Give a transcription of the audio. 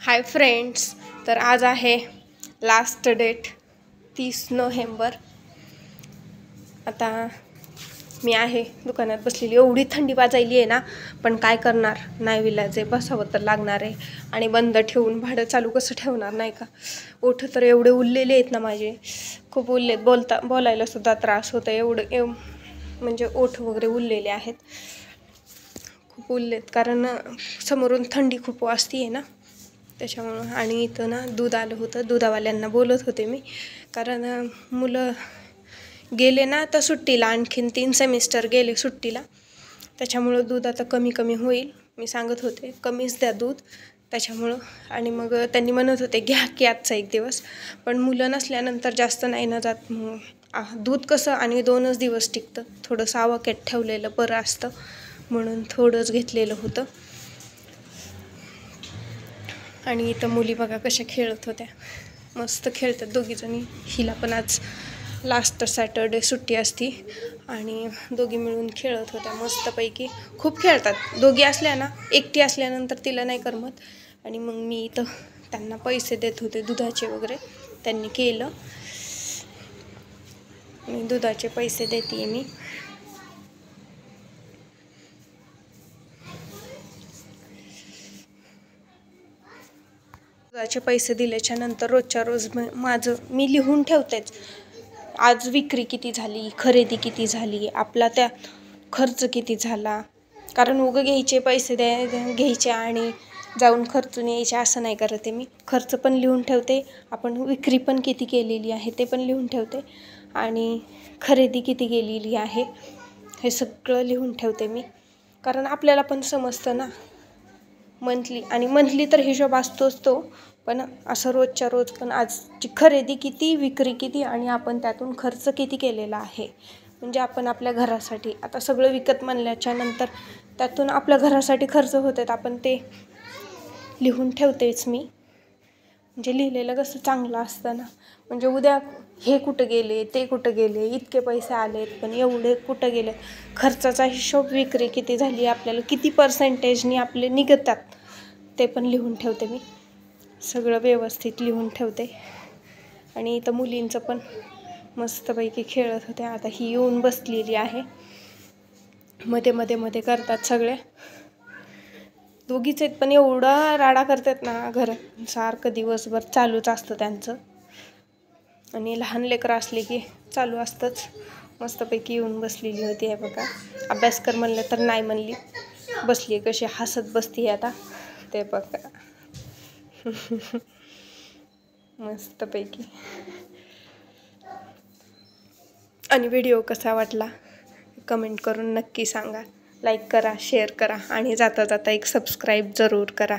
Hi friends, तर आज आहे लास्ट डेट 30 नोव्हेंबर। आता मी आहे दुकानात बसलेली, एवढी थंडी वाजायली आहे ना, पण काय करणार, नाही विलाज आहे, बसावं तर लागणार आहे। आणि बंद ठेवून भाडं चालू कसं ठेवणार, नाही का। ओठ तर एवढे उरलेले आहेत ना माझे, खूप उरलेत, बोलायला सुद्धा त्रास होतं, एवढं म्हणजे ओठ वगैरे उरलेले आहेत, खूप उरलेत, कारण समोरून थंडी खूप वाजती आहे ना त्याच्यामुळं। आणि इथं ना दूध आलं होतं, दुधावाल्यांना बोलत होते मी, कारण मुलं गेले ना आता सुट्टीला, आणखीन 3 सेमिस्टर गेले सुट्टीला, त्याच्यामुळं दूध आता कमी कमी होईल, मी सांगत होते कमीच द्या दूध त्याच्यामुळं। आणि मग त्यांनी म्हणत होते घ्या की आजचा एक दिवस, पण मुलं नसल्यानंतर जास्त नाही ना जात, दूध कसं आणि 2च दिवस टिकतं, थोडंसं आवाक्यात ठेवलेलं बरं असतं, म्हणून थोडंच घेतलेलं होतं। आणि इथं मुली बघा कशा खेळत होत्या, मस्त खेळतात दोघीजणी। हिला पण आज लास्ट सॅटरडे सुट्टी असती आणि दोघी मिळून खेळत होत्या मस्तपैकी, खूप खेळतात दोघी असल्या ना, एकटी असल्यानंतर तिला नाही करमत। आणि मग मी इथं त्यांना पैसे देत होते दुधाचे वगैरे, त्यांनी केलं आणि दुधाचे पैसे देते मी। दुधाचे पैसे दिल्याच्या नंतर रोजच्या रोज माझं मी लिहून ठेवतेच, आज विक्री किती झाली, खरेदी किती झाली, आपला त्या खर्च किती झाला, कारण उगं घ्यायचे पैसे घ्यायचे आणि जाऊन खर्चून यायचे असं नाही करत आहे मी। खर्च पण लिहून ठेवते, आपण विक्री पण किती केलेली आहे ते पण लिहून ठेवते, आणि खरेदी किती केलेली आहे हे सगळं लिहून ठेवते मी, कारण आपल्याला पण समजतं ना मंथली, आणि मंथली तर हिशोब असतोच तो, पण असं रोजच्या रोज पण आजची खरेदी किती, विक्री किती, आणि आपण त्यातून खर्च किती केलेला आहे, म्हणजे आपण आपल्या घरासाठी आता सगळं विकत म्हणल्याच्या नंतर त्यातून आपल्या घरासाठी खर्च होतात, आपण ते लिहून ठेवतेच मी। म्हणजे लिहिलेलं कसं चांगलं असतं ना, म्हणजे उद्या हे कुठं गेले, ते कुठं गेले, इतके पैसे आलेत पण एवढे कुठं गेले, खर्चाचा हिशोब, विक्री किती झाली, आपल्याला किती पर्सेंटेजनी आपले निघतात ते पण लिहून ठेवते मी, सगळं व्यवस्थित लिहून ठेवते। आणि इथं मुलींचं पण मस्तपैकी खेळत होते, आता ही येऊन बसलेली आहे, मध्ये मध्ये मध्ये करतात सगळे, दोघीच आहेत पण एवढा राडा करतात ना, घरात सारखं दिवसभर चालूच असतं त्यांचं, आणि लहान लेकरं असले की चालू असतंच। मस्तपैकी येऊन बसलेली होती आहे बघा, अभ्यास कर म्हणलं तर नाही म्हणली, बसली कशी हसत बसती आता ते बघा मस्तपैकी। आणि व्हिडिओ कसा वाटला कमेंट करून नक्की सांगा, लाईक करा, शेअर करा, आणि जाता जाता एक सबस्क्राईब जरूर करा।